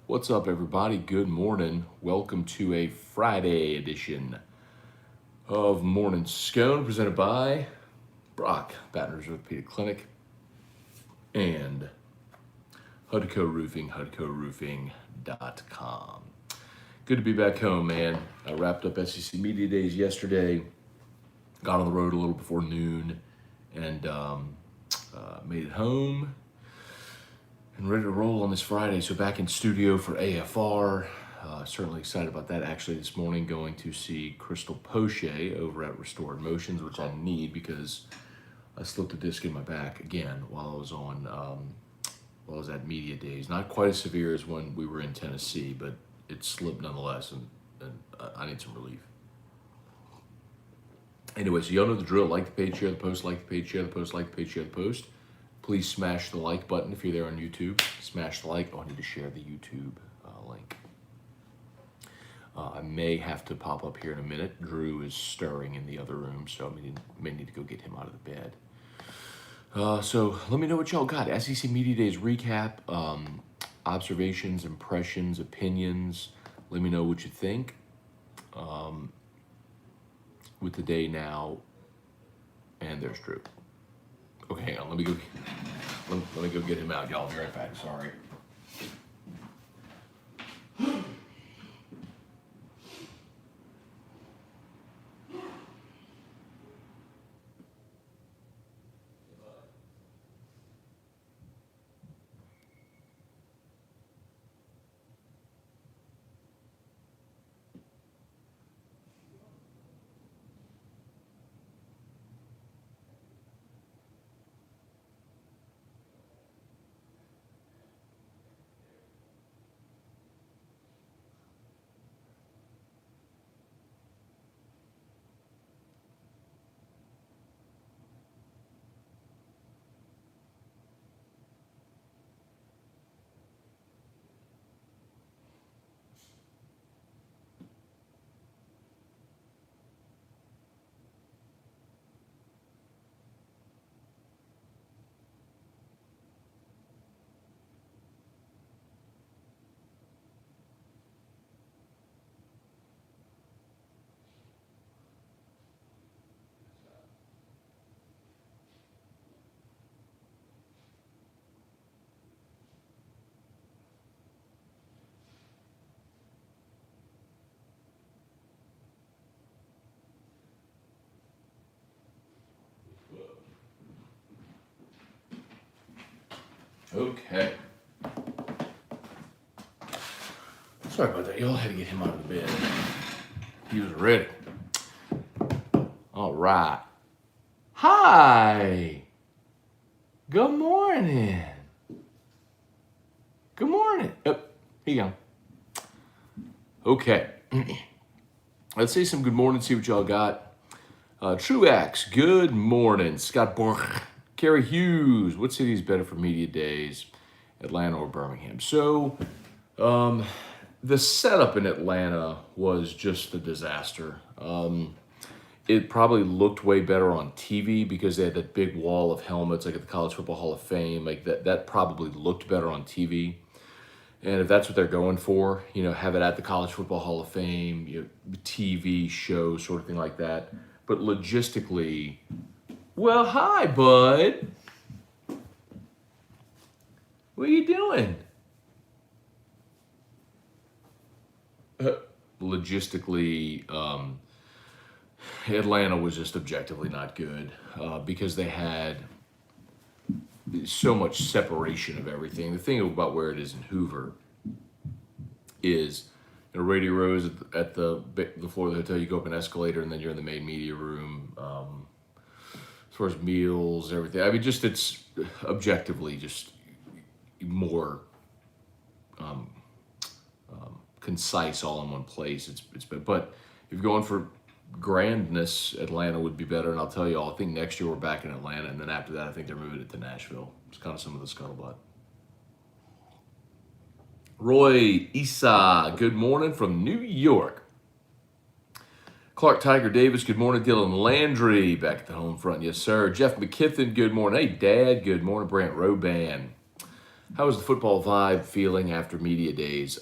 What's up, everybody? Good morning. Welcome to a Friday edition of Morning Scone, presented by Brock, Baton Rouge Orthopedic Clinic, and Hudco Roofing, HudcoRoofing.com. Good to be back home, man. I wrapped up SEC Media Days yesterday, got on the road a little before noon, and made it home and ready to roll on this Friday. So back in studio for AFR. Certainly excited about that. Actually, this morning going to see Crystal Poche over at Restored Motions, which I need because I slipped a disc in my back again while I was at Media Days. Not quite as severe as when we were in Tennessee, but it slipped nonetheless, and I need some relief. Anyway, so y'all know the drill. Like the page, share the post. Like the page, share the post. Like the page, share the post. Please smash the like button if you're there on YouTube. Smash the like. Oh, I need to share the YouTube link. I may have to pop up here in a minute. Drew is stirring in the other room, so I may need to go get him out of the bed. So let me know what y'all got. SEC Media Days recap, observations, impressions, opinions. Let me know what you think. With the day now, and there's Drew. Okay, hang on. Let me go get him out, y'all. I'll be right back. Sorry. Okay. Sorry about that. Y'all had to get him out of the bed. He was ready. All right. Hi. Good morning. Good morning. Oh, here you go. Okay. Let's say some good morning, see what y'all got. Truax, good morning. Scott Borch, Kerry Hughes, what city is better for media days, Atlanta or Birmingham? So, the setup in Atlanta was just a disaster. It probably looked way better on TV because they had that big wall of helmets, like at the College Football Hall of Fame. Like that probably looked better on TV. And if that's what they're going for, have it at the College Football Hall of Fame, TV show, sort of thing like that. But logistically, well, hi, bud. What are you doing? Logistically, Atlanta was just objectively not good because they had so much separation of everything. The thing about where it is in Hoover is Radio Row's at the floor of the hotel. You go up an escalator and then you're in the main media room. As far as meals, everything. I mean, just it's objectively just more concise all in one place. But if you're going for grandness, Atlanta would be better. And I'll tell you all, I think next year we're back in Atlanta, and then after that, I think they're moving it to Nashville. It's kind of some of the scuttlebutt. Roy Isa, good morning from New York. Clark Tiger Davis, good morning. Dylan Landry, back at the home front. Yes, sir. Jeff McKithen, good morning. Hey, Dad, good morning. Brant Roban. How is the football vibe feeling after media days?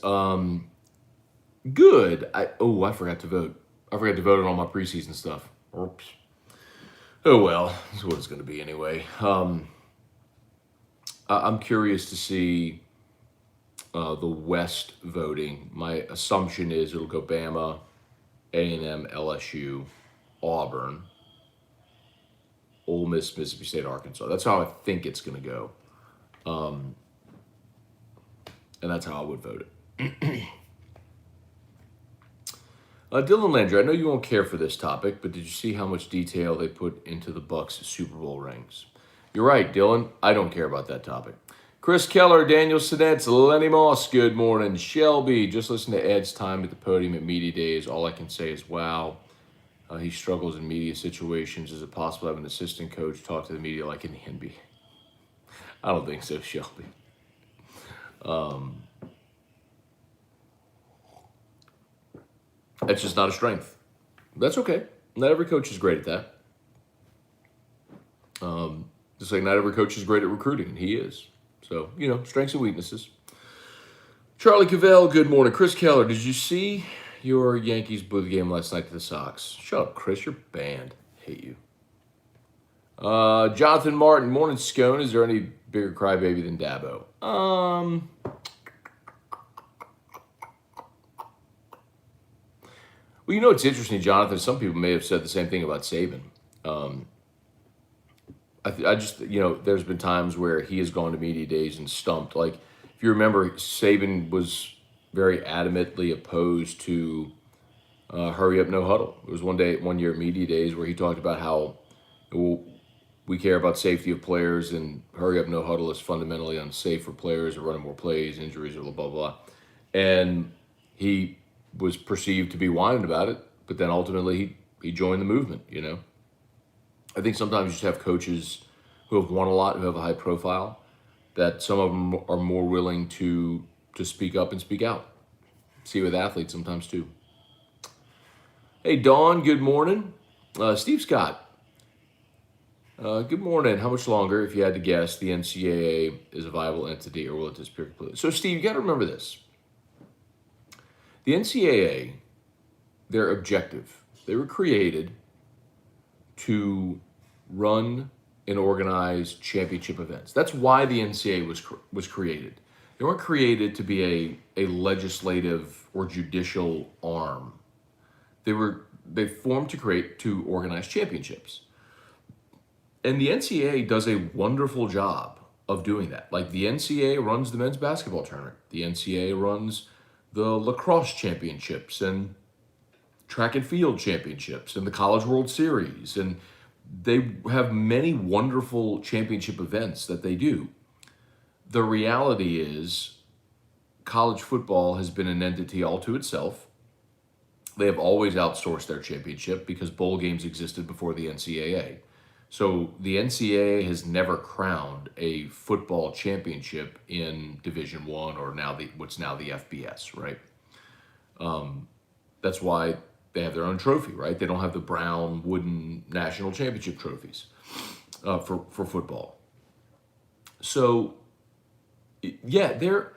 Good. I forgot to vote. I forgot to vote on all my preseason stuff. Oops. Oh well, that's what it's going to be anyway. I'm curious to see the West voting. My assumption is it'll go Bama, A&M, LSU, Auburn, Ole Miss, Mississippi State, Arkansas. That's how I think it's going to go, and that's how I would vote it. Dylan Landry, I know you won't care for this topic, but did you see how much detail they put into the Bucks Super Bowl rings? You're right, Dylan. I don't care about that topic. Chris Keller, Daniel Sedetz, Lenny Moss, good morning. Shelby, just listen to Ed's time at the podium at media days. All I can say is, wow. He struggles in media situations. Is it possible to have an assistant coach talk to the media like in the NBA? I don't think so, Shelby. That's just not a strength. That's okay. Not every coach is great at that. Just like not every coach is great at recruiting, and he is. So, strengths and weaknesses. Charlie Cavell, good morning. Chris Keller, did you see your Yankees blew the game last night to the Sox? Shut up, Chris. You're banned. Hate you. Jonathan Martin, morning, Scone. Is there any bigger crybaby than Dabo? Well, it's interesting, Jonathan. Some people may have said the same thing about Saban. I just, there's been times where he has gone to media days and stumped. Like, if you remember, Saban was very adamantly opposed to hurry up, no huddle. It was one year at media days where he talked about how we care about safety of players and hurry up, no huddle is fundamentally unsafe for players or running more plays, injuries, or blah, blah, blah. And he was perceived to be whining about it, but then ultimately he joined the movement, I think sometimes you just have coaches who have won a lot, who have a high profile, that some of them are more willing to speak up and speak out. See with athletes sometimes too. Hey, Dawn, good morning. Steve Scott, good morning. How much longer, if you had to guess, the NCAA is a viable entity, or will it disappear completely? So, Steve, you got to remember this. The NCAA, their objective, they were created to run and organize championship events. That's why the NCAA was created. They weren't created to be a legislative or judicial arm. They formed to organize championships. And the NCAA does a wonderful job of doing that. Like, the NCAA runs the men's basketball tournament. The NCAA runs the lacrosse championships and track and field championships and the College World Series. And they have many wonderful championship events that they do. The reality is college football has been an entity all to itself. They have always outsourced their championship because bowl games existed before the NCAA. So the NCAA has never crowned a football championship in Division I, or what's now the FBS, right? That's why they have their own trophy, right? They don't have the brown wooden national championship trophies for football. So, yeah, the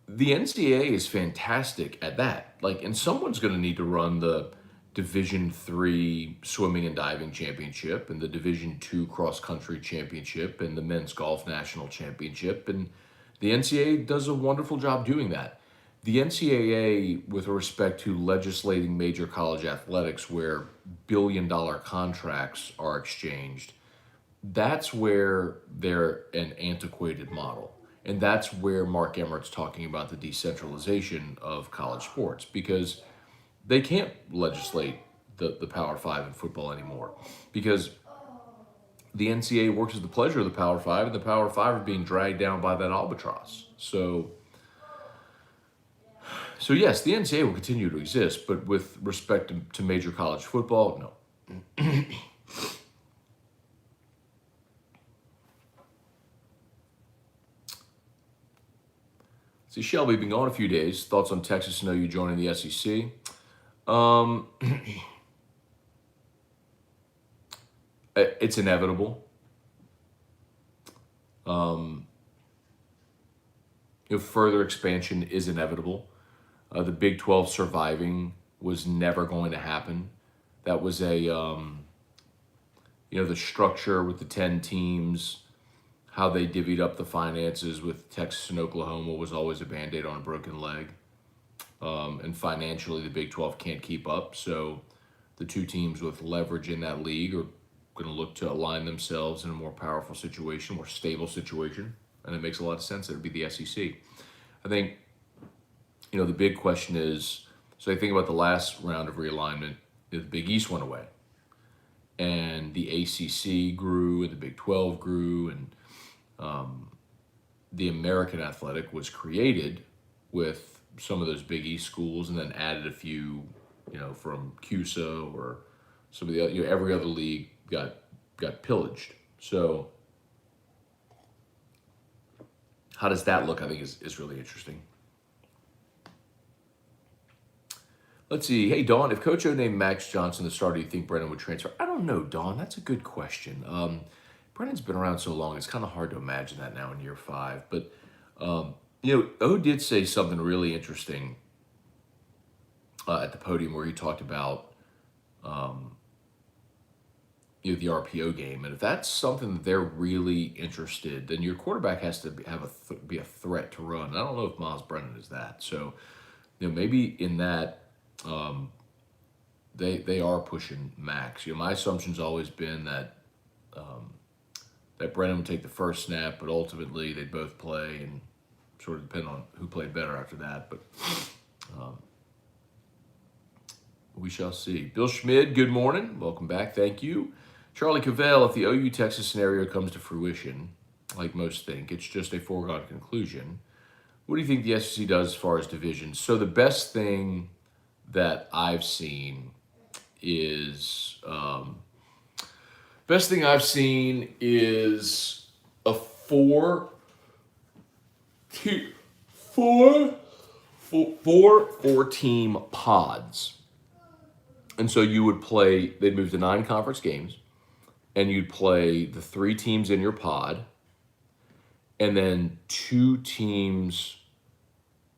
NCAA is fantastic at that. Like, and someone's going to need to run the Division III swimming and diving championship and the Division II cross country championship and the men's golf national championship. And the NCAA does a wonderful job doing that. The NCAA, with respect to legislating major college athletics where billion-dollar contracts are exchanged, that's where they're an antiquated model. And that's where Mark Emmert's talking about the decentralization of college sports, because they can't legislate the Power Five in football anymore, because the NCAA works at the pleasure of the Power Five, and the Power Five are being dragged down by that albatross. So yes, the NCAA will continue to exist, but with respect to major college football, no. See, Shelby, been gone a few days. Thoughts on Texas and OU joining the SEC? It's inevitable. further expansion is inevitable. The Big 12 surviving was never going to happen. That was the structure with the 10 teams, how they divvied up the finances with Texas and Oklahoma was always a Band-Aid on a broken leg. And financially, the Big 12 can't keep up. So the two teams with leverage in that league are going to look to align themselves in a more powerful situation, more stable situation. And it makes a lot of sense that it would be the SEC. I think, the big question is, so I think about the last round of realignment, the Big East went away. And the ACC grew, and the Big 12 grew, and the American Athletic was created with some of those Big East schools, and then added a few, from CUSA or some of the other, every other league got pillaged. So how does that look? I think is really interesting. Let's see. Hey, Dawn, if Coach O named Max Johnson the starter, do you think Brennan would transfer? I don't know, Dawn. That's a good question. Brennan's been around so long, it's kind of hard to imagine that now in year 5. But, O did say something really interesting at the podium where he talked about, the RPO game. And if that's something that they're really interested, then your quarterback has to be a threat to run. I don't know if Miles Brennan is that. So, maybe in that, they are pushing Max. My assumption's always been that that Brennan would take the first snap, but ultimately they'd both play, and sort of depend on who played better after that. But we shall see. Bill Schmid, good morning. Welcome back. Thank you. Charlie Cavell, if the OU Texas scenario comes to fruition, like most think, it's just a foregone conclusion. What do you think the SEC does as far as divisions? So the best thing that I've seen is a four team pods. And so you would play, they'd move to 9 conference games, and you'd play the 3 teams in your pod, and then 2 teams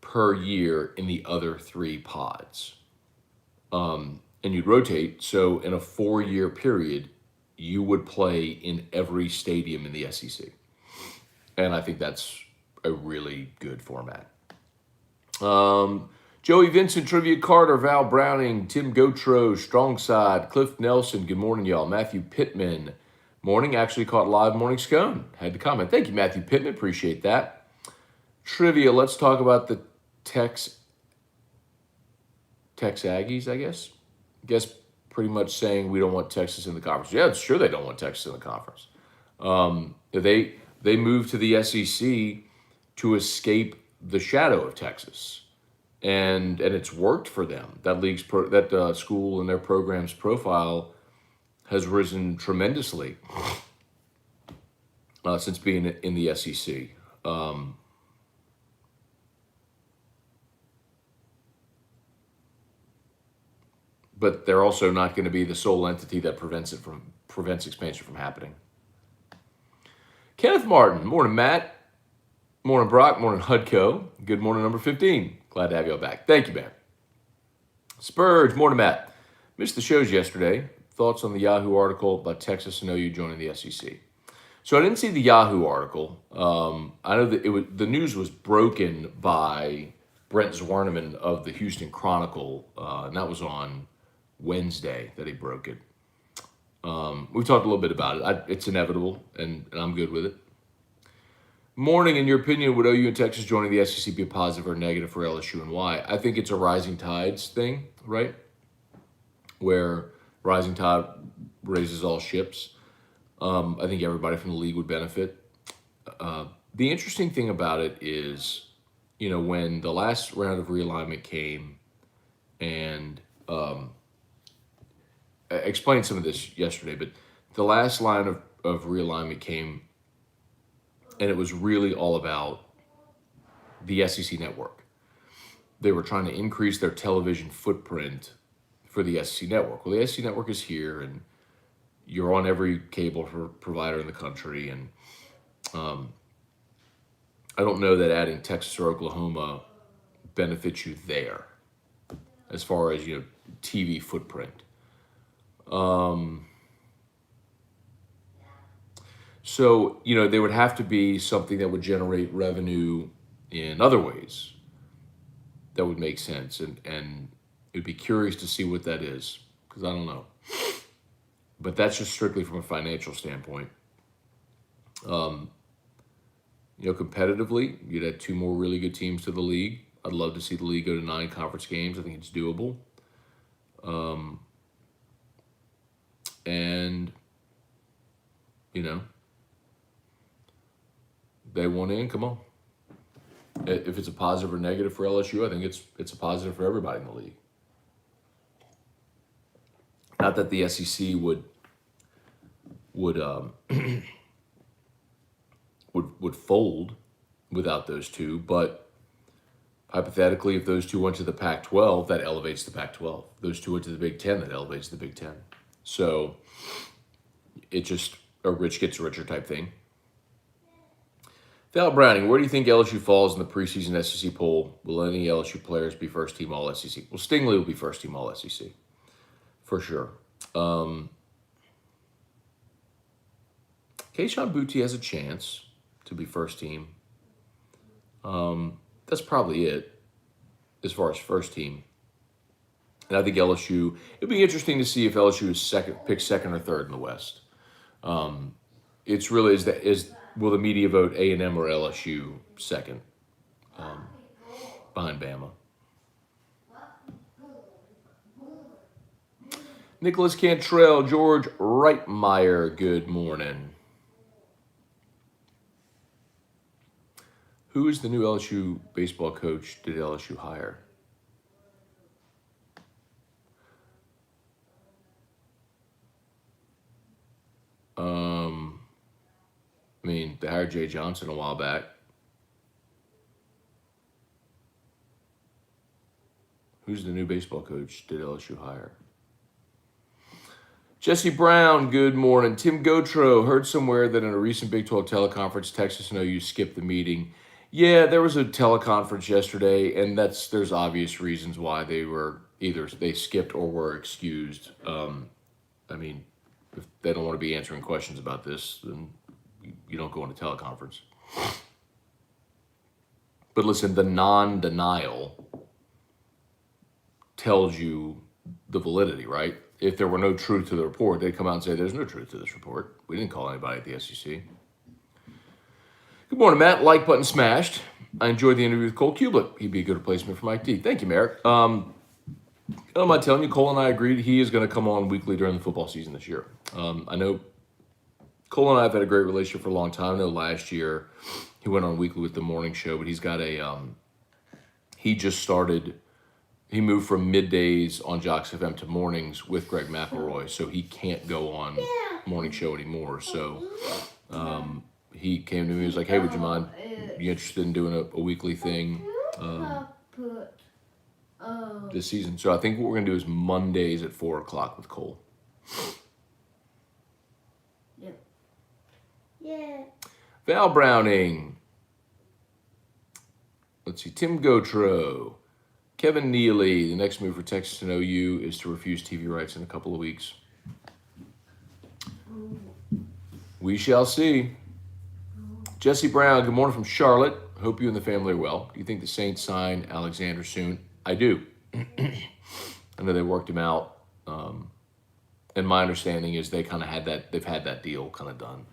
per year in the other 3 pods. And you'd rotate. So in a 4-year period, you would play in every stadium in the SEC. And I think that's a really good format. Joey Vincent, Trivia Carter, Val Browning, Tim Gotro, Strongside, Cliff Nelson, good morning, y'all. Matthew Pittman, morning, actually caught live morning Scone. Had to comment. Thank you, Matthew Pittman, appreciate that. Trivia, let's talk about the Tex Aggies, I guess. Pretty much saying we don't want Texas in the conference. Yeah, it's sure they don't want Texas in the conference. They moved to the SEC to escape the shadow of Texas. And it's worked for them. That school and their program's profile has risen tremendously since being in the SEC. But they're also not going to be the sole entity that prevents expansion from happening. Kenneth Martin, morning Matt, morning Brock, morning Hudco. Good morning, number 15. Glad to have you all back. Thank you, man. Spurge, morning Matt. Missed the shows yesterday. Thoughts on the Yahoo article about Texas and OU joining the SEC? So I didn't see the Yahoo article. I know that the news was broken by Brent Zwerneman of the Houston Chronicle, and that was on Wednesday that he broke it. We've talked a little bit about it. It's inevitable, and I'm good with it. Morning, in your opinion, would OU and Texas joining the SEC be a positive or negative for LSU, and why? I think it's a rising tides thing, right? Where rising tide raises all ships. I think everybody from the league would benefit. The interesting thing about it is, when the last round of realignment came, and I explained some of this yesterday, but the last line of realignment came, and it was really all about the SEC network. They were trying to increase their television footprint for the SEC network. Well, the SEC network is here, and you're on every cable provider in the country. And I don't know that adding Texas or Oklahoma benefits you there as far as, TV footprint. So, there would have to be something that would generate revenue in other ways that would make sense. And it'd be curious to see what that is, because I don't know. But that's just strictly from a financial standpoint. Competitively, you'd add 2 more really good teams to the league. I'd love to see the league go to 9 conference games. I think it's doable. And, they want in, come on. If it's a positive or negative for LSU, I think it's a positive for everybody in the league. Not that the SEC would fold without those 2, but hypothetically, if those 2 went to the Pac-12, that elevates the Pac-12. Those 2 went to the Big Ten, that elevates the Big Ten. So it's just a rich gets richer type thing. Val Browning, where do you think LSU falls in the preseason SEC poll? Will any LSU players be first team All SEC? Well, Stingley will be first team All SEC for sure. Kayshon Boutte has a chance to be first team. That's probably it as far as first team. And I think LSU, it'd be interesting to see if LSU is picked second or third in the West. It's really will the media vote A&M or LSU second behind Bama? Nicholas Cantrell, George Reitmeyer, good morning. Who is the new LSU baseball coach did LSU hire? They hired Jay Johnson a while back. Who's the new baseball coach did LSU hire? Jesse Brown, good morning. Tim Gotro, heard somewhere that in a recent Big 12 teleconference, Texas and OU skipped the meeting. Yeah, there was a teleconference yesterday, and there's obvious reasons why they were either they skipped or were excused. If they don't want to be answering questions about this, then you don't go on a teleconference. But listen, the non-denial tells you the validity, right? If there were no truth to the report, they'd come out and say, there's no truth to this report. We didn't call anybody at the SEC. Good morning, Matt. Like button smashed. I enjoyed the interview with Cole Kublik. He'd be a good replacement for Mike D. Thank you, Merrick. I'm not telling you, Cole and I agreed he is going to come on weekly during the football season this year. I know Cole and I have had a great relationship for a long time. I know last year he went on weekly with the morning show, but he's got he moved from middays on Jocks FM to mornings with Greg McElroy, so he can't go on morning show anymore. So he came to me, he was like, hey, would you mind, you interested in doing a weekly thing this season? So I think what we're going to do is Mondays at 4 o'clock with Cole. Yeah. Val Browning. Let's see, Tim Gotro. Kevin Neely, the next move for Texas and OU is to refuse TV rights in a couple of weeks. We shall see. Jesse Brown, good morning from Charlotte. Hope you and the family are well. Do you think the Saints sign Alexander soon? I do. I know they worked him out. And my understanding is they kind of had that, they've had that deal kind of done.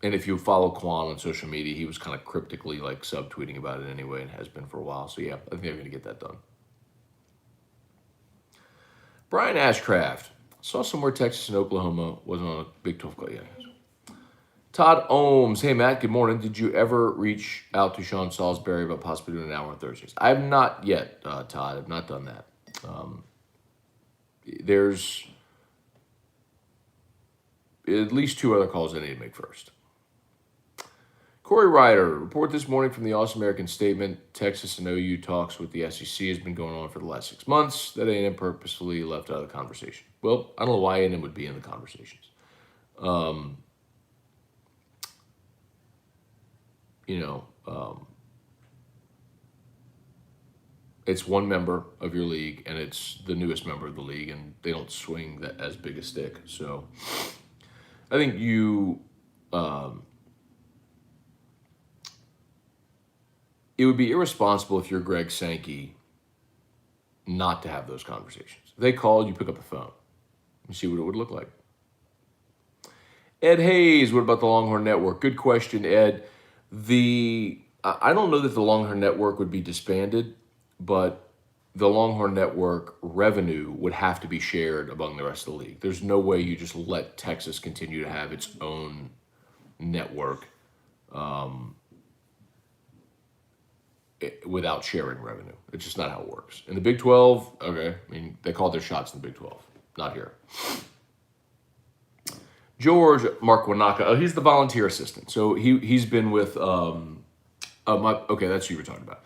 And if you follow Quan on social media, he was kind of cryptically like subtweeting about it anyway and has been for a while. So yeah, I think they're going to get that done. Brian Ashcraft. Saw somewhere Texas and Oklahoma wasn't on a Big 12 call yet. Todd Ohms. Hey, Matt, good morning. Did you ever reach out to Sean Salisbury about possibly doing an hour on Thursdays? I have not yet, Todd. I've not done that. There's at least 2 other calls I need to make first. Corey Ryder, report this morning from the Awesome American Statement. Texas and OU talks with the SEC has been going on for the last 6 months. That A&M purposefully left out of the conversation. Well, I don't know why A&M would be in the conversations. you know, it's one member of your league, and it's the newest member of the league, and they don't swing that as big a stick. So I think it would be irresponsible if you're Greg Sankey not to have those conversations. If they called, you pick up the phone and see what it would look like. Ed Hayes, what about the Longhorn Network? Good question, Ed. I don't know that the Longhorn Network would be disbanded, but the Longhorn Network revenue would have to be shared among the rest of the league. There's no way you just let Texas continue to have its own network without sharing revenue. It's just not how it works. In the Big 12, okay, I mean, they called their shots in the Big 12. Not here. George Markwanaka, he's the volunteer assistant. So he's been with, okay, that's who you were talking about.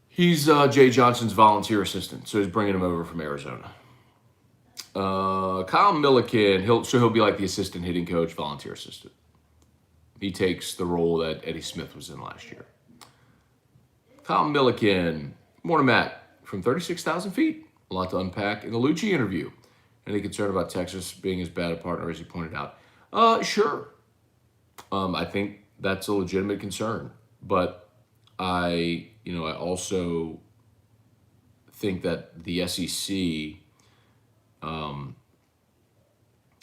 He's Jay Johnson's volunteer assistant, so he's bringing him over from Arizona. Kyle Milliken, he'll be like the assistant hitting coach, volunteer assistant. He takes the role that Eddie Smith was in last year. Kyle Milliken, morning, Matt, from 36,000 feet. A lot to unpack in the Lucci interview. Any concern about Texas being as bad a partner as he pointed out? Sure. I think that's a legitimate concern, but I also think that the SEC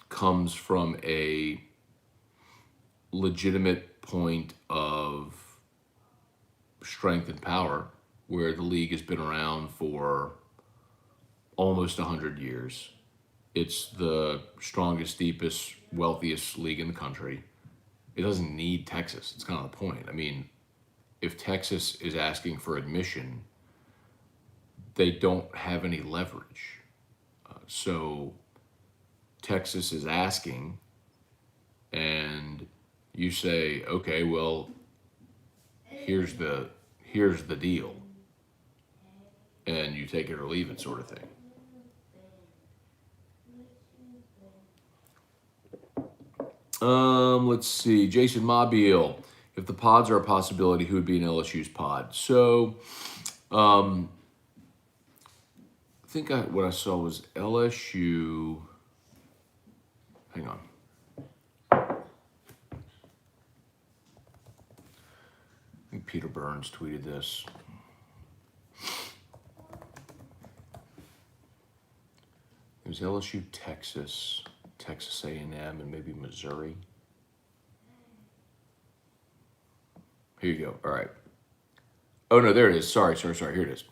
comes from a legitimate point of strength and power, where the league has been around for almost 100 years. It's the strongest, deepest, wealthiest league in the country. It doesn't need Texas. It's kind of the point. I mean, if Texas is asking for admission, they don't have any leverage. So Texas is asking, and you say, okay, well, here's the deal, and you take it or leave it, sort of thing. Let's see. Jason Mobile. If the pods are a possibility, who would be in LSU's pod? So, I think what I saw was LSU. Hang on. I think Peter Burns tweeted this. It was LSU, Texas, Texas A&M, and maybe Missouri. Here you go. All right. Oh, no, there it is. Sorry. Here it is.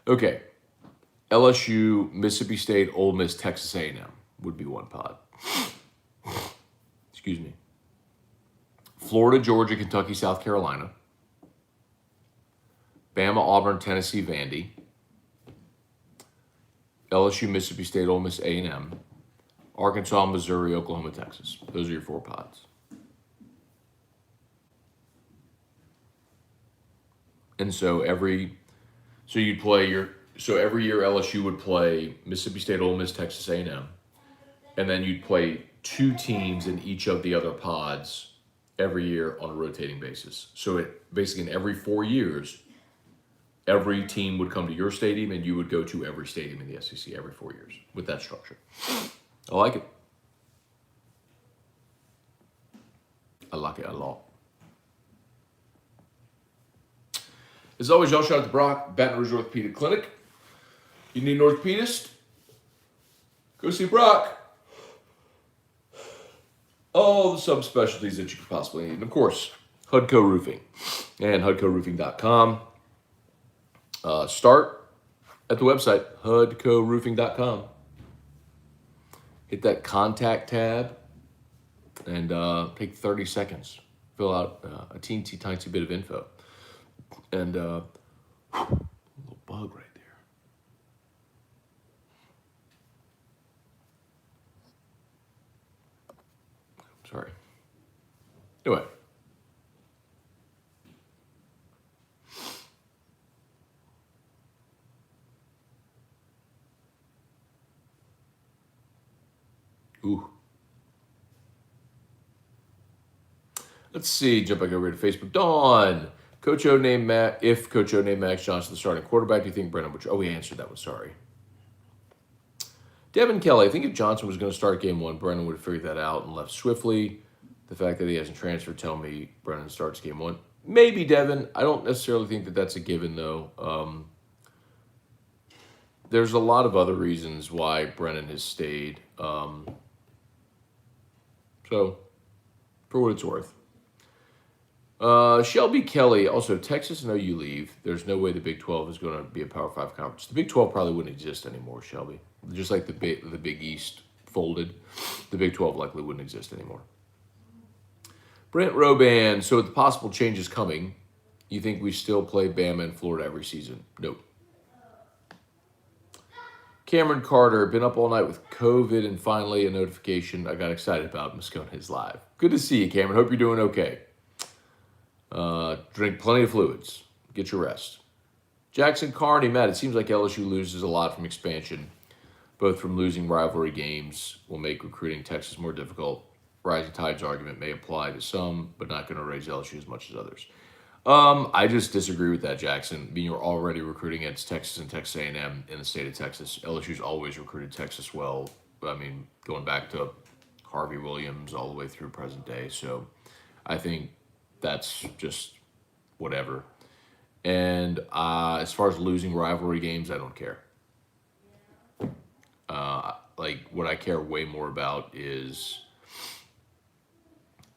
Okay. LSU, Mississippi State, Ole Miss, Texas A&M would be one pod. Excuse me. Florida, Georgia, Kentucky, South Carolina. Bama, Auburn, Tennessee, Vandy. LSU, Mississippi State, Ole Miss, A&M. Arkansas, Missouri, Oklahoma, Texas. Those are your four pods. And so every year LSU would play Mississippi State, Ole Miss, Texas A&M, and then you'd play two teams in each of the other pods every year on a rotating basis. So it basically in every 4 years, every team would come to your stadium, and you would go to every stadium in the SEC every 4 years with that structure. I like it. I like it a lot. As always, y'all, shout out to Brock, Baton Rouge Orthopedic Clinic. You need an orthopedist? Go see Brock. All the subspecialties that you could possibly need. And of course, Hudco Roofing and HudcoRoofing.com. Start at the website, HudcoRoofing.com. Hit that contact tab and take 30 seconds. Fill out a teensy tiny bit of info. And a little bug right there. Sorry. Anyway. Ooh. Let's see. Jump back over to Facebook. Dawn. Coach O named Matt. If Coach O named Max Johnson the starting quarterback, do you think Brennan would? Oh, we answered that one. Sorry. Devin Kelly. I think if Johnson was going to start game one, Brennan would have figured that out and left swiftly. The fact that he hasn't transferred tell me Brennan starts game one. Maybe Devin. I don't necessarily think that that's a given though. There's a lot of other reasons why Brennan has stayed. So, for what it's worth. Shelby Kelly, also Texas and OU leave. There's no way the Big 12 is going to be a Power 5 conference. The Big 12 probably wouldn't exist anymore, Shelby. Just like the Big East folded, the Big 12 likely wouldn't exist anymore. Brent Roban, so with the possible changes coming, you think we still play Bama and Florida every season? Nope. Cameron Carter, been up all night with COVID and finally a notification I got excited about. Scone is live. Good to see you, Cameron. Hope you're doing okay. Drink plenty of fluids. Get your rest. Jackson Carney, Matt, it seems like LSU loses a lot from expansion. Both from losing rivalry games will make recruiting Texas more difficult. Rising Tides argument may apply to some, but not going to raise LSU as much as others. I just disagree with that, Jackson. I mean, you're already recruiting against Texas and Texas A&M in the state of Texas. LSU's always recruited Texas well. I mean, going back to Harvey Williams all the way through present day. So I think that's just whatever. And as far as losing rivalry games, I don't care. Like, what I care way more about is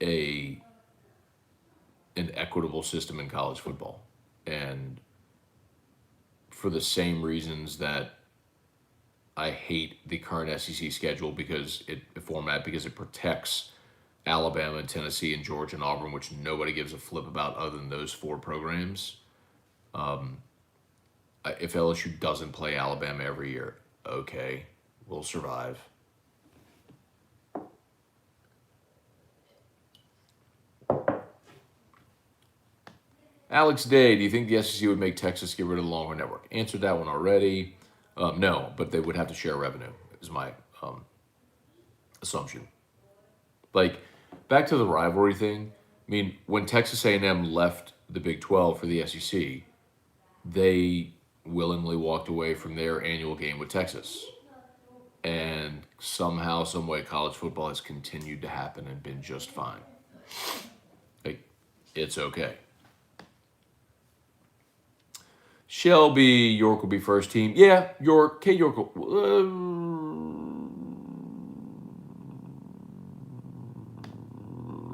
an equitable system in college football. And for the same reasons that I hate the current SEC schedule because it protects Alabama and Tennessee and Georgia and Auburn, which nobody gives a flip about other than those four programs. If LSU doesn't play Alabama every year, okay, we'll survive. Alex Day, do you think the SEC would make Texas get rid of the Longhorn Network? Answered that one already. No, but they would have to share revenue, is my assumption. Like, back to the rivalry thing. I mean, when Texas A&M left the Big 12 for the SEC, they willingly walked away from their annual game with Texas. And somehow, some way, college football has continued to happen and been just fine. Like, it's okay. Shelby, York will be first team. Yeah, York, Kate York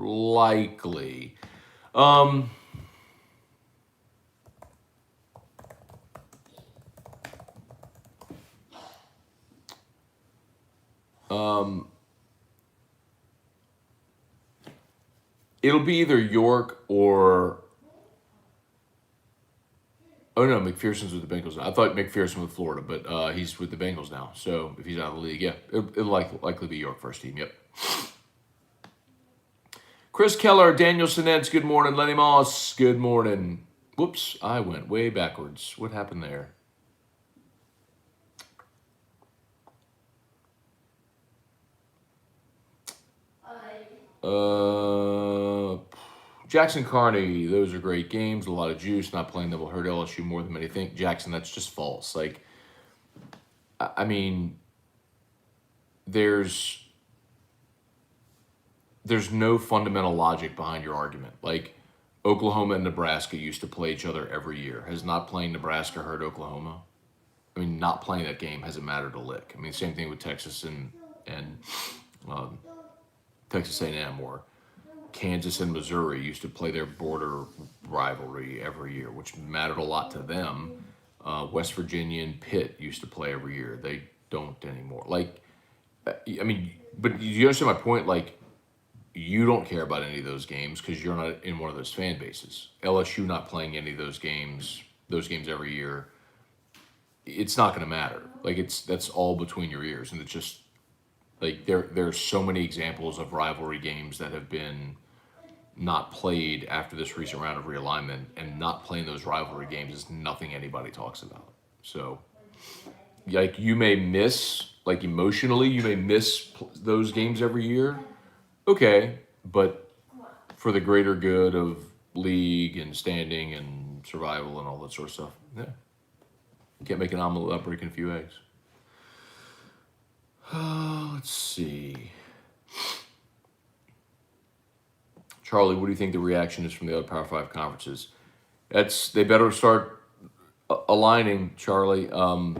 likely. It'll be either York or... Oh, no, McPherson's with the Bengals now. I thought McPherson with Florida, but he's with the Bengals now. So if he's out of the league, yeah, it'll likely be York first team, yep. Chris Keller, Daniel Sinets, good morning. Lenny Moss, good morning. Whoops, I went way backwards. What happened there? Jackson Carney, those are great games. A lot of juice. Not playing them will hurt LSU more than many think. Jackson, that's just false. Like, I mean, there's no fundamental logic behind your argument. Like, Oklahoma and Nebraska used to play each other every year. Has not playing Nebraska hurt Oklahoma? I mean, not playing that game hasn't mattered a lick. I mean, same thing with Texas and Texas A&M, or Kansas and Missouri used to play their border rivalry every year, which mattered a lot to them. West Virginia and Pitt used to play every year. They don't anymore. Like, I mean, but you understand my point? Like, you don't care about any of those games because you're not in one of those fan bases. LSU not playing any of those games every year, it's not going to matter. Like, that's all between your ears, and it's just like there's so many examples of rivalry games that have been not played after this recent round of realignment, and not playing those rivalry games is nothing anybody talks about. So, like, you may miss, like, emotionally, you may miss those games every year. Okay, but for the greater good of league and standing and survival and all that sort of stuff. Yeah. Can't make an omelet without breaking a few eggs. Let's see. Charlie, what do you think the reaction is from the other Power 5 conferences? They better start aligning, Charlie. I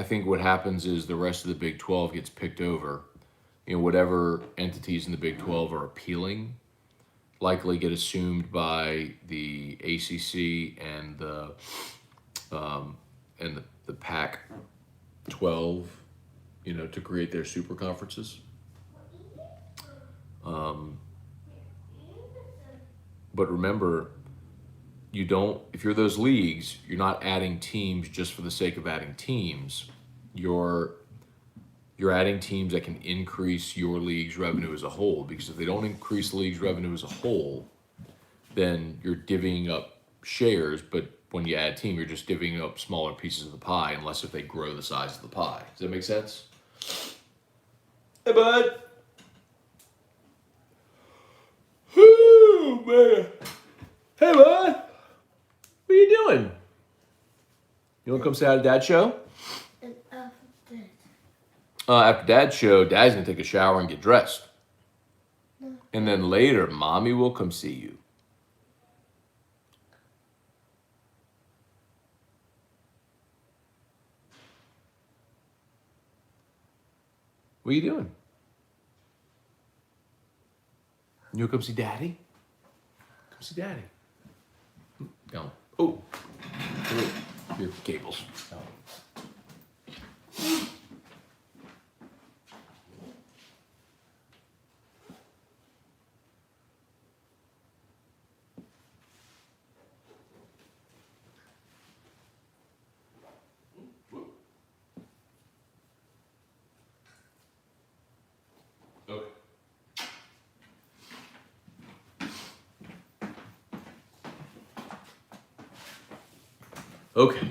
think what happens is the rest of the Big 12 gets picked over. Whatever entities in the Big 12 are appealing likely get assumed by the ACC and the Pac-12, to create their super conferences. But remember, if you're those leagues, you're not adding teams just for the sake of adding teams. You're adding teams that can increase your league's revenue as a whole, because if they don't increase the league's revenue as a whole, then you're divvying up shares, but when you add a team, you're just divvying up smaller pieces of the pie, unless if they grow the size of the pie. Does that make sense? Hey, bud. Oh, man. Hey, bud. What are you doing? You want to come say hi to Dad's show? After Dad's show, Dad's going to take a shower and get dressed. And then later, Mommy will come see you. What are you doing? You come see Daddy? Come see Daddy. Down. Oh. Your cables. Oh. Okay.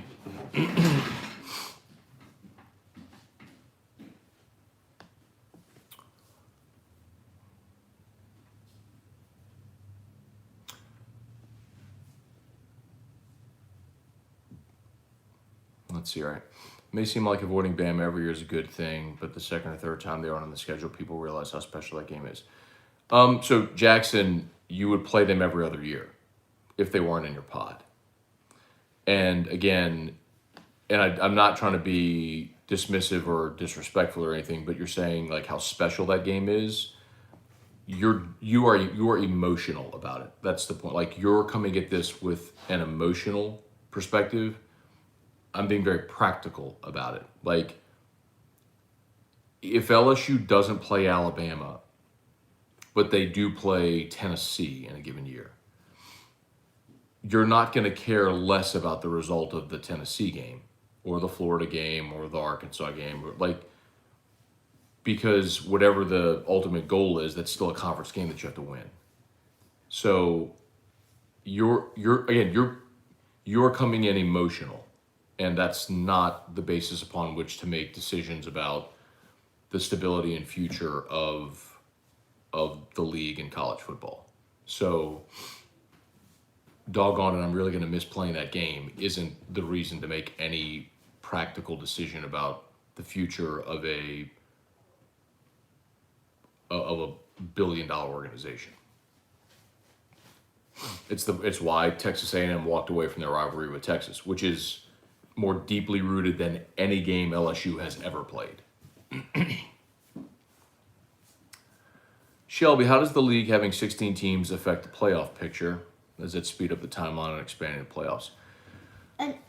Let's see, all right. It may seem like avoiding Bama every year is a good thing, but the second or third time they aren't on the schedule, people realize how special that game is. So Jackson, you would play them every other year if they weren't in your pod. And again, I'm not trying to be dismissive or disrespectful or anything, but you're saying like how special that game is. You are emotional about it. That's the point. Like, you're coming at this with an emotional perspective. I'm being very practical about it. Like, if LSU doesn't play Alabama, but they do play Tennessee in a given year, you're not going to care less about the result of the Tennessee game or the Florida game or the Arkansas game, because whatever the ultimate goal is, that's still a conference game that you have to win. So you're coming in emotional, and that's not the basis upon which to make decisions about the stability and future of the league and college football. So doggone it, I'm really going to miss playing that game isn't the reason to make any practical decision about the future of a billion-dollar organization. It's why Texas A&M walked away from their rivalry with Texas, which is more deeply rooted than any game LSU has ever played. Shelby, how does the league having 16 teams affect the playoff picture? Does it speed up the timeline and expanding the playoffs? Hey,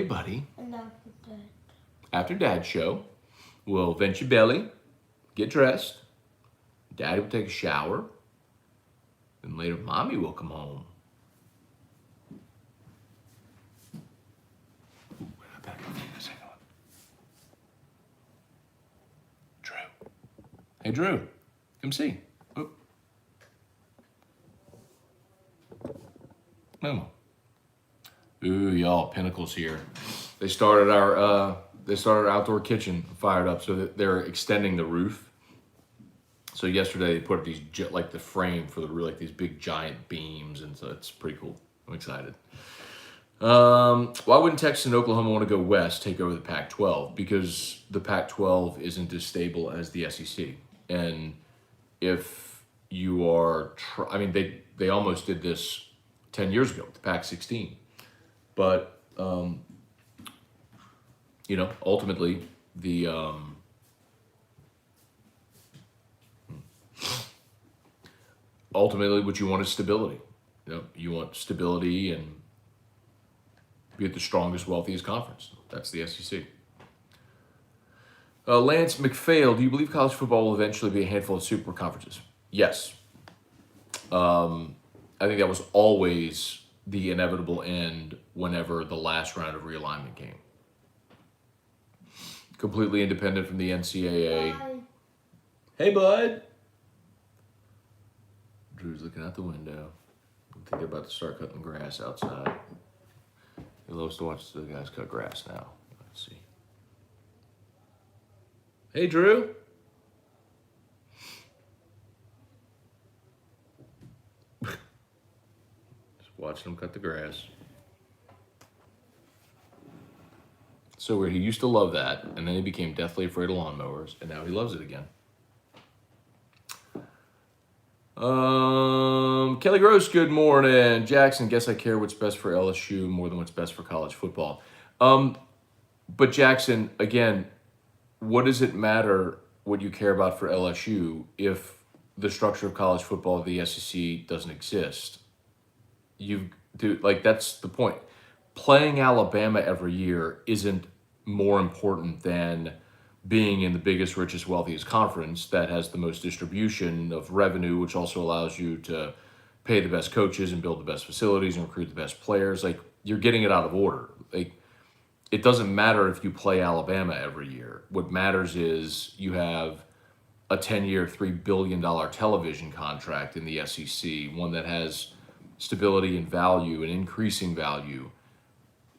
buddy. After Dad's show, we'll vent your belly, get dressed. Daddy will take a shower. And later, Mommy will come home. Ooh, we're not back on this. Hang on. Drew. Hey, Drew. Come see. Oop. No. Ooh, y'all, Pinnacle's here. They started our outdoor kitchen fired up, so that they're extending the roof. So yesterday they put up these like the frame for the like these big giant beams, and so it's pretty cool. I'm excited. Why wouldn't Texas and Oklahoma want to go west, take over the Pac-12? Because the Pac-12 isn't as stable as the SEC, and if you are, I mean, they almost did this 10 years ago with the Pac-16, but ultimately ultimately what you want is stability. You want stability and be at the strongest, wealthiest conference. That's the SEC. Lance McPhail, do you believe college football will eventually be a handful of super conferences? Yes. I think that was always the inevitable end whenever the last round of realignment came. Completely independent from the NCAA. Bye. Hey, bud. Drew's looking out the window. I think they're about to start cutting grass outside. He loves to watch the guys cut grass now. Let's see. Hey, Drew. Just watching them cut the grass. So weird. He used to love that, and then he became deathly afraid of lawnmowers, and now he loves it again. Kelly Gross, good morning. Jackson, guess I care what's best for LSU more than what's best for college football. But Jackson, again, what does it matter what you care about for LSU if the structure of college football of the SEC doesn't exist? That's the point. Playing Alabama every year isn't more important than being in the biggest, richest, wealthiest conference that has the most distribution of revenue, which also allows you to pay the best coaches and build the best facilities and recruit the best players. Like, you're getting it out of order. Like, it doesn't matter if you play Alabama every year. What matters is you have a 10-year, $3 billion television contract in the SEC, one that has stability and value and increasing value.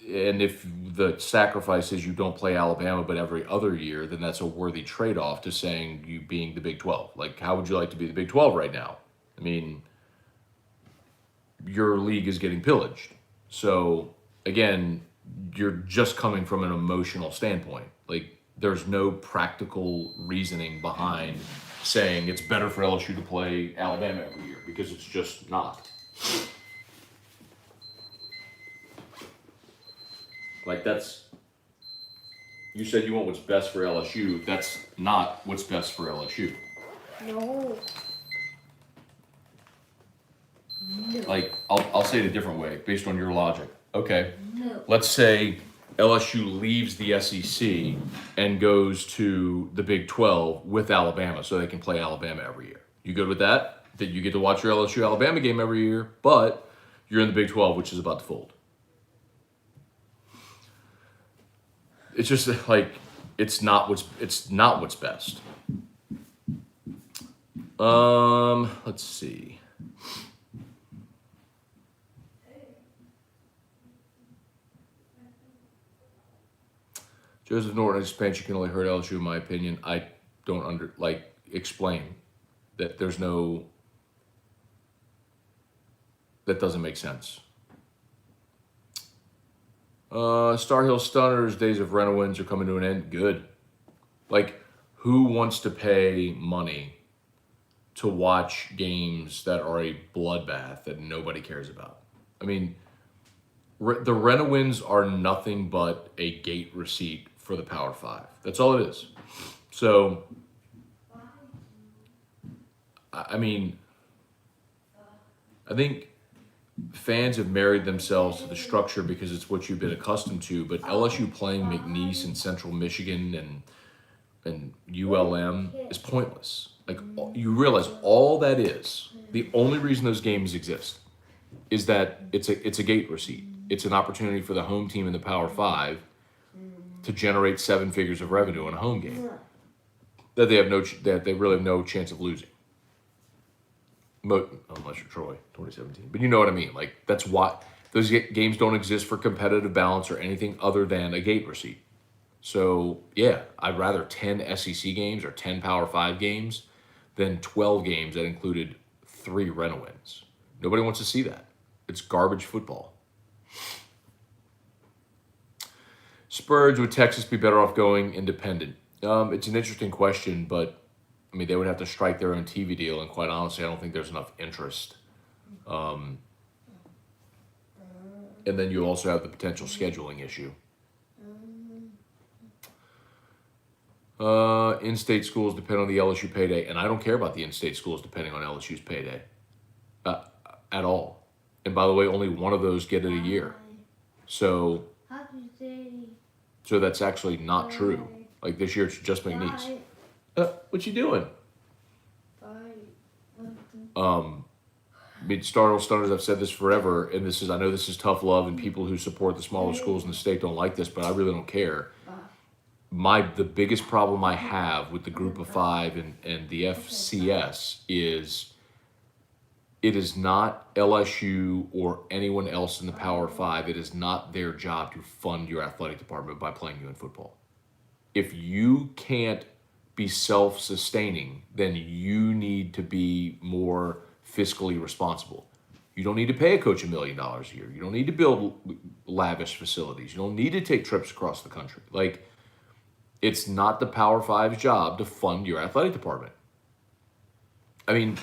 And if the sacrifice is you don't play Alabama but every other year, then that's a worthy trade-off to saying you being the Big 12. Like, how would you like to be the Big 12 right now? I mean, your league is getting pillaged. So, again, you're just coming from an emotional standpoint. Like, there's no practical reasoning behind saying it's better for LSU to play Alabama every year, because it's just not. Like, you said you want what's best for LSU. That's not what's best for LSU. No. Like, I'll say it a different way based on your logic. Okay. No. Let's say LSU leaves the SEC and goes to the Big 12 with Alabama so they can play Alabama every year. You good with that? That you get to watch your LSU Alabama game every year, but you're in the Big 12, which is about to fold. It's just like it's not what's best. Let's see. Joseph Norton expansion can only hurt LSU, in my opinion. I don't explain that that doesn't make sense. Star Hill Stunners, days of rental wins are coming to an end. Good. Like, who wants to pay money to watch games that are a bloodbath that nobody cares about? I mean, the rental wins are nothing but a gate receipt for the Power Five. That's all it is. So, I mean, I think fans have married themselves to the structure because it's what you've been accustomed to, but LSU playing McNeese and Central Michigan and ULM is pointless. Like, you realize all that is, the only reason those games exist is that it's a gate receipt. It's an opportunity for the home team in the Power Five to generate 7 figures of revenue in a home game that they really have no chance of losing. Unless you're Troy, 2017. But you know what I mean. Like, that's why those games don't exist for competitive balance or anything other than a gate receipt. So, yeah, I'd rather 10 SEC games or 10 Power 5 games than 12 games that included 3 rent-a-wins. Nobody wants to see that. It's garbage football. Spurs, would Texas be better off going independent? It's an interesting question, but I mean, they would have to strike their own TV deal, and quite honestly, I don't think there's enough interest. And then you also have the potential scheduling issue. In-state schools depend on the LSU payday, and I don't care about the in-state schools depending on LSU's payday at all. And by the way, only one of those get it a year. So that's actually not true. Like this year, it's just McNeese. What you doing? I mean, Startle Stunners, I've said this forever, and I know this is tough love, and people who support the smaller schools in the state don't like this, but I really don't care. The biggest problem I have with the Group of Five and the FCS is it is not LSU or anyone else in the Power Five. It is not their job to fund your athletic department by playing you in football. If you can't be self-sustaining, then you need to be more fiscally responsible. You don't need to pay a coach $1 million a year. You don't need to build lavish facilities. You don't need to take trips across the country. Like, it's not the Power Five's job to fund your athletic department. I mean,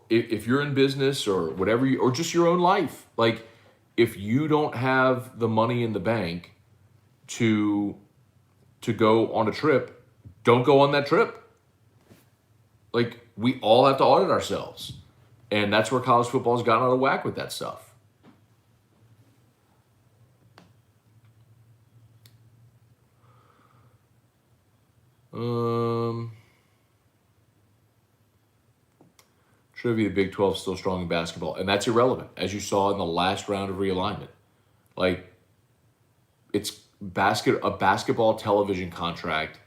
if you're in business or whatever, or just your own life, like if you don't have the money in the bank to go on a trip, don't go on that trip. Like, we all have to audit ourselves. And that's where college football has gotten out of whack with that stuff. Trivia, the Big 12 is still strong in basketball. And that's irrelevant, as you saw in the last round of realignment. Like, it's a basketball television contract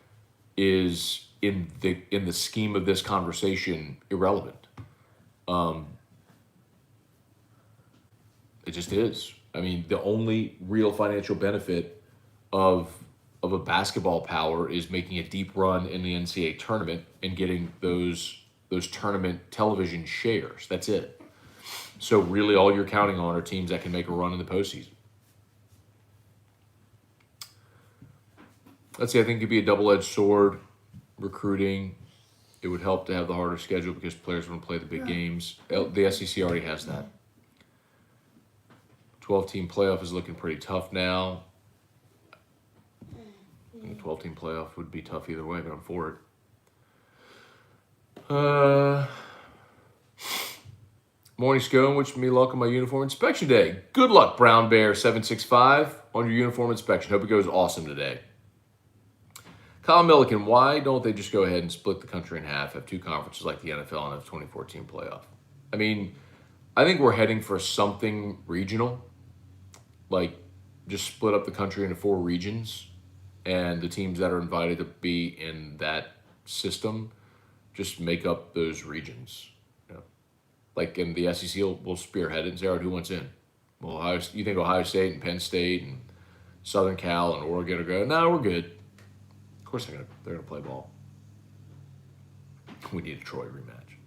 is in the scheme of this conversation irrelevant. It just is. I mean, the only real financial benefit of a basketball power is making a deep run in the NCAA tournament and getting those tournament television shares. That's it. So really all you're counting on are teams that can make a run in the postseason. Let's see, I think it could be a double-edged sword. Recruiting, it would help to have the harder schedule because players want to play the big games. The SEC already has that. 12-team playoff is looking pretty tough now. The 12-team playoff would be tough either way, but I'm for it. Morning, Scone. Wish me luck on my uniform inspection day. Good luck, Brown Bear 765, on your uniform inspection. Hope it goes awesome today. Colin Milliken, why don't they just go ahead and split the country in half, have 2 conferences like the NFL, and have 2014 playoff? I mean, I think we're heading for something regional, like just split up the country into 4 regions, and the teams that are invited to be in that system just make up those regions. You know? Like, in the SEC will spearhead it and say, all right, who wants in? Well, you think Ohio State and Penn State and Southern Cal and Oregon are going, no, we're good. Of course they're gonna play ball. We need a Troy rematch.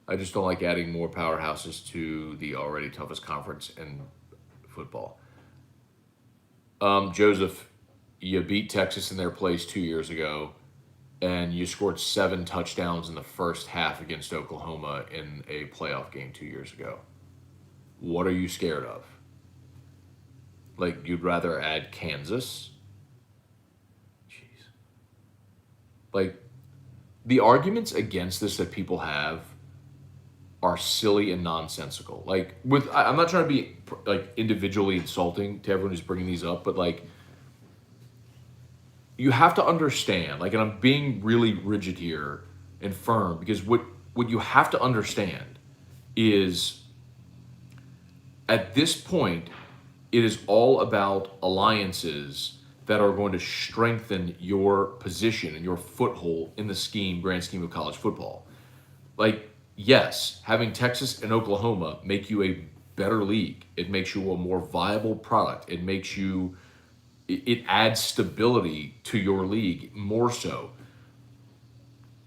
I just don't like adding more powerhouses to the already toughest conference in football. Joseph, you beat Texas in their place 2 years ago, and you scored 7 touchdowns in the first half against Oklahoma in a playoff game 2 years ago. What are you scared of? Like, you'd rather add Kansas? Like, the arguments against this that people have are silly and nonsensical. Like, I'm not trying to be like individually insulting to everyone who's bringing these up, but like, you have to understand, like, and I'm being really rigid here and firm, because what you have to understand is at this point, it is all about alliances that are going to strengthen your position and your foothold in the grand scheme of college football. Like, yes, having Texas and Oklahoma make you a better league. It makes you a more viable product. It adds stability to your league more so.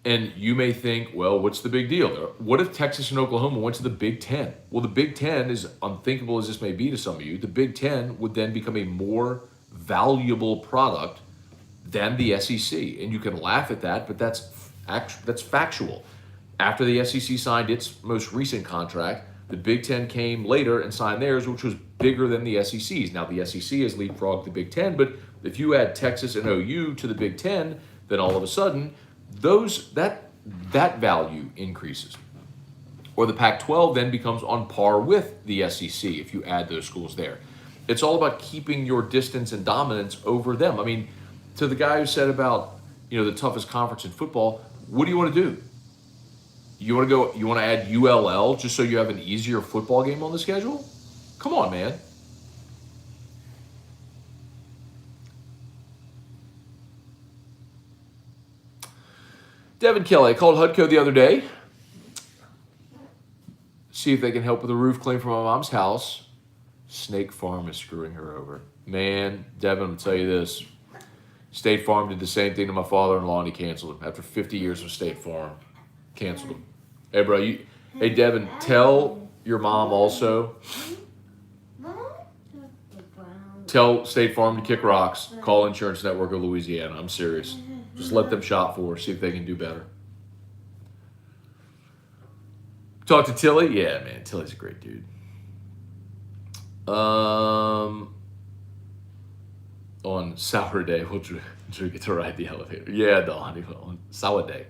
And you may think, well, what's the big deal? What if Texas and Oklahoma went to the Big Ten? Well, the Big Ten, is unthinkable as this may be to some of you, the Big Ten would then become a more valuable product than the SEC. And you can laugh at that, but that's factual. After the SEC signed its most recent contract, the Big Ten came later and signed theirs, which was bigger than the SEC's. Now, the SEC has leapfrogged the Big Ten, but if you add Texas and OU to the Big Ten, then all of a sudden, that value increases. Or the Pac-12 then becomes on par with the SEC if you add those schools there. It's all about keeping your distance and dominance over them. I mean, to the guy who said about, the toughest conference in football, what do you want to do? You want to add ULL just so you have an easier football game on the schedule? Come on, man. Devin Kelly, I called HUDCO the other day. See if they can help with a roof claim for my mom's house. Snake Farm is screwing her over. Man, Devin, I'll tell you this. State Farm did the same thing to my father-in-law and he canceled him. After 50 years of State Farm, canceled him. Hey, bro, hey, Devin, tell your mom also. Tell State Farm to kick rocks. Call Insurance Network of Louisiana. I'm serious. Just let them shop for her. See if they can do better. Talk to Tilly? Yeah, man. Tilly's a great dude. On sour day, we'll get to ride the elevator. Yeah, Dawn. On sour day.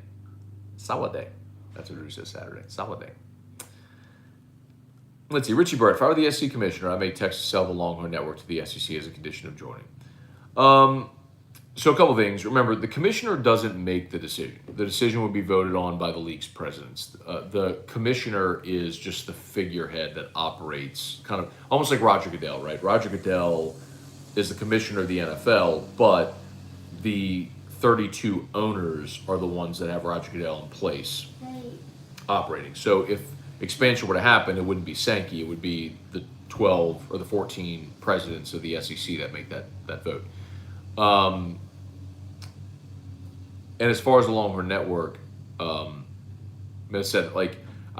Sour day. That's what Drew says Saturday. Sour day. Let's see. Richie Bird. If I were the SEC commissioner, I may Texas sell the Longhorn Network to the SEC as a condition of joining. So a couple things. Remember, the commissioner doesn't make the decision. The decision would be voted on by the league's presidents. The commissioner is just the figurehead that operates kind of almost like Roger Goodell, right? Roger Goodell is the commissioner of the NFL, but the 32 owners are the ones that have Roger Goodell in place operating. So if expansion were to happen, it wouldn't be Sankey. It would be the 12 or the 14 presidents of the SEC that make that vote. And as far as the Longhorn Network, as I said, I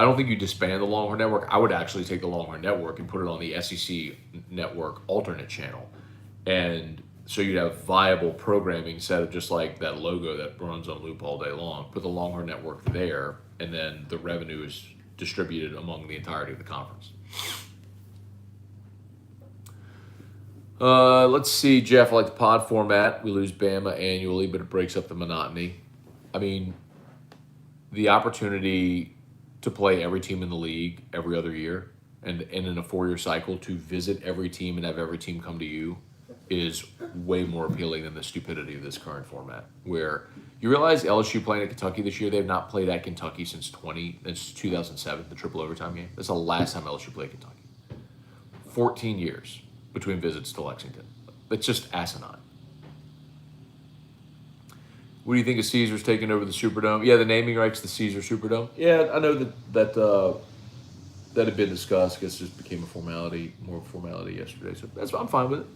don't think you disband the Longhorn Network. I would actually take the Longhorn Network and put it on the SEC Network alternate channel. And so you'd have viable programming instead of just like that logo that runs on loop all day long. Put the Longhorn Network there, and then the revenue is distributed among the entirety of the conference. Let's see, Jeff. I like the pod format. We lose Bama annually, but it breaks up the monotony. I mean, the opportunity to play every team in the league every other year and in a 4-year cycle to visit every team and have every team come to you is way more appealing than the stupidity of this current format. Where you realize LSU playing at Kentucky this year, they've not played at Kentucky since 2007, the triple overtime game. That's the last time LSU played Kentucky. 14 years between visits to Lexington. It's just asinine. What do you think of Caesars taking over the Superdome? Yeah, the naming rights to the Caesar Superdome. Yeah, I know that had been discussed. I guess it just became more of a formality yesterday. So I'm fine with it.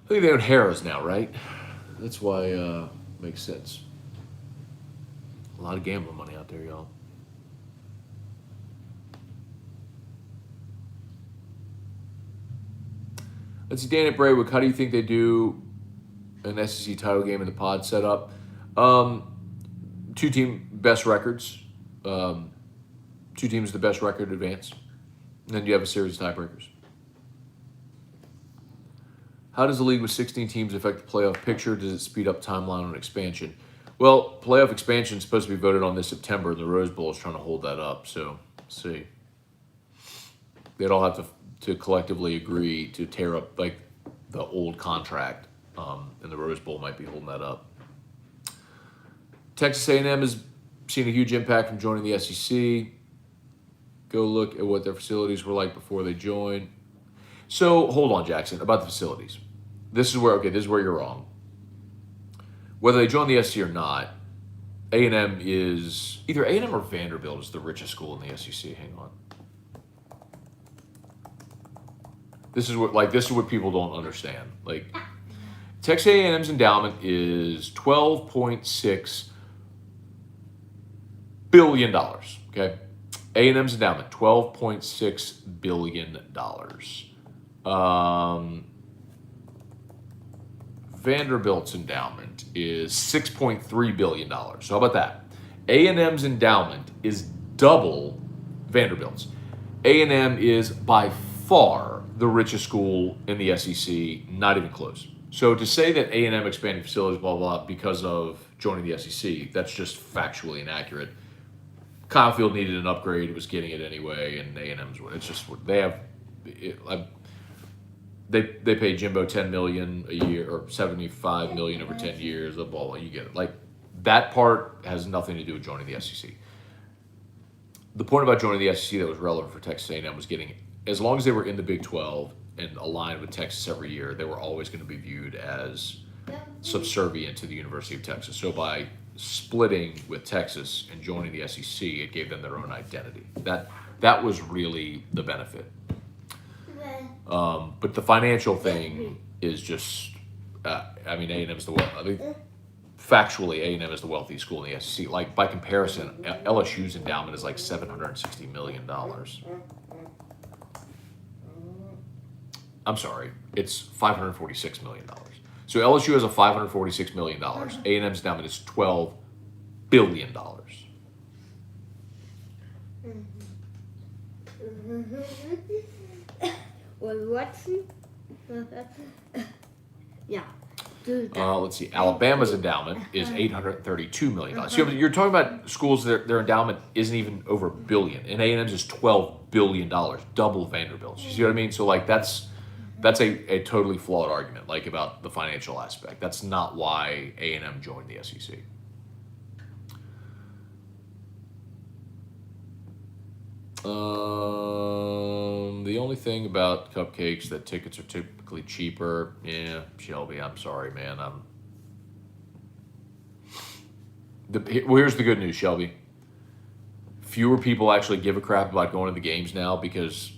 I think they own Harrah's now, right? That's why makes sense. A lot of gambling money out there, y'all. Let's see, Dan at Braywick, how do you think they do an SEC title game in the pod setup? 2-team best records. 2 teams the best record advance. And then you have a series of tiebreakers. How does the league with 16 teams affect the playoff picture? Does it speed up timeline on expansion? Well, playoff expansion is supposed to be voted on this September, and the Rose Bowl is trying to hold that up. So, let's see. They'd all have to collectively agree to tear up like the old contract, and the Rose Bowl might be holding that up. Texas A&M has seen a huge impact from joining the SEC. Go look at what their facilities were like before they joined. So hold on, Jackson, about the facilities. This is where you're wrong. Whether they join the SEC or not, A&M is either A&M or Vanderbilt is the richest school in the SEC. Hang on. This is what people don't understand. Texas A&M's endowment is $12.6 billion, okay? A&M's endowment, $12.6 billion. Vanderbilt's endowment is $6.3 billion. So how about that? A&M's endowment is double Vanderbilt's. A&M is by far the richest school in the SEC, not even close. So to say that A&M expanding facilities, blah, blah, blah, because of joining the SEC, that's just factually inaccurate. Kyle Field needed an upgrade; it was getting it anyway, and A&M's. It's just they have. They pay Jimbo $10 million a year or $75 million over 10 years. The ball, you get it. Like that part has nothing to do with joining the SEC. The point about joining the SEC that was relevant for Texas A&M was getting, as long as they were in the Big 12 and aligned with Texas every year, they were always going to be viewed as subservient to the University of Texas. So by splitting with Texas and joining the SEC, it gave them their own identity. That was really the benefit. But the financial thing is just, A&M's the factually, A&M is the wealthiest school in the SEC. Like by comparison, LSU's endowment is like $760 million. I'm sorry, it's $546 million. So LSU has a $546 million. A&M's endowment is $12 billion. Well, what's yeah. Let's see. Alabama's endowment is $832 million. So you're talking about schools that their endowment isn't even over $1 billion, and A&M's is $12 billion, double Vanderbilt's. You see what I mean? So like that's a totally flawed argument, like about the financial aspect. That's not why A&M joined the SEC. The only thing about cupcakes that tickets are typically cheaper. Yeah, Shelby, I'm sorry, man. Here's the good news, Shelby. Fewer people actually give a crap about going to the games now because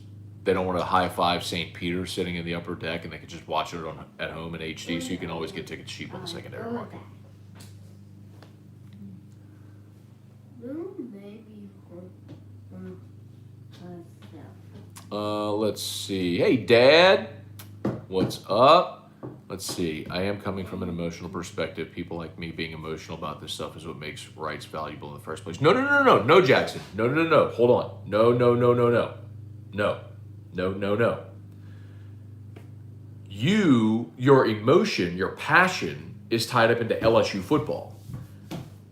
they don't want to high five St. Peter sitting in the upper deck, and they can just watch it at home in HD. So you can always get tickets cheap on the secondary market. Let's see. Hey, Dad. What's up? Let's see. I am coming from an emotional perspective. People like me being emotional about this stuff is what makes rights valuable in the first place. No, Jackson. No. Hold on. No. Your emotion, your passion is tied up into LSU football.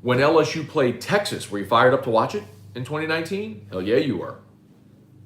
When LSU played Texas, were you fired up to watch it in 2019? Hell yeah, you were.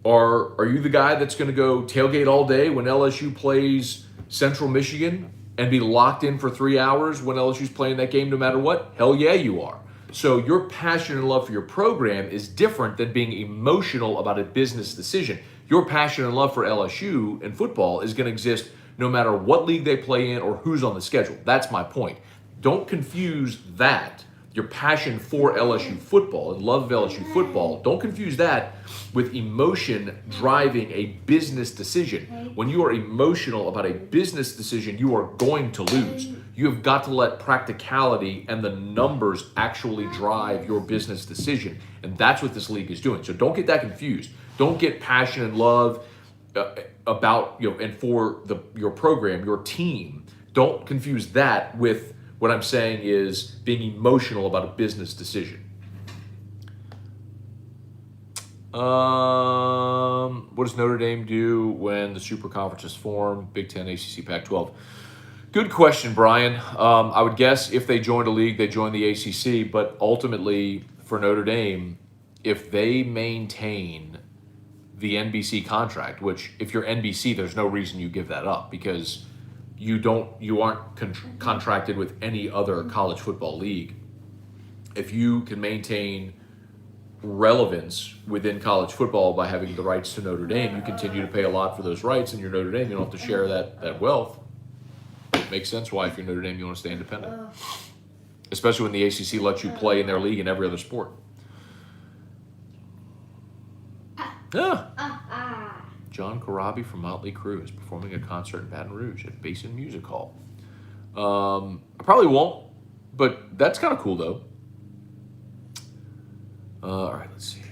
Or are you the guy that's going to go tailgate all day when LSU plays Central Michigan and be locked in for 3 hours when LSU's playing that game no matter what? Hell yeah, you are. So your passion and love for your program is different than being emotional about a business decision. Your passion and love for LSU and football is going to exist no matter what league they play in or who's on the schedule. That's my point. Don't confuse that, your passion for LSU football and love of LSU football, don't confuse that with emotion driving a business decision. When you are emotional about a business decision, you are going to lose. You have got to let practicality and the numbers actually drive your business decision. And that's what this league is doing. So don't get that confused. Don't get passion and love about, and for your program, your team. Don't confuse that with what I'm saying is being emotional about a business decision. What does Notre Dame do when the Super Conference is formed? Big Ten, ACC, Pac-12. Good question, Brian. I would guess if they joined a league, they joined the ACC. But ultimately, for Notre Dame, if they maintain the NBC contract, which if you're NBC, there's no reason you give that up because you aren't contracted with any other college football league. If you can maintain relevance within college football by having the rights to Notre Dame, you continue to pay a lot for those rights, and you're Notre Dame, you don't have to share that wealth. It makes sense why if you're Notre Dame, you want to stay independent. Especially when the ACC lets you play in their league in every other sport. John Corabi from Motley Crue is performing a concert in Baton Rouge at Basin Music Hall. I probably won't, but that's kind of cool though. All right, let's see.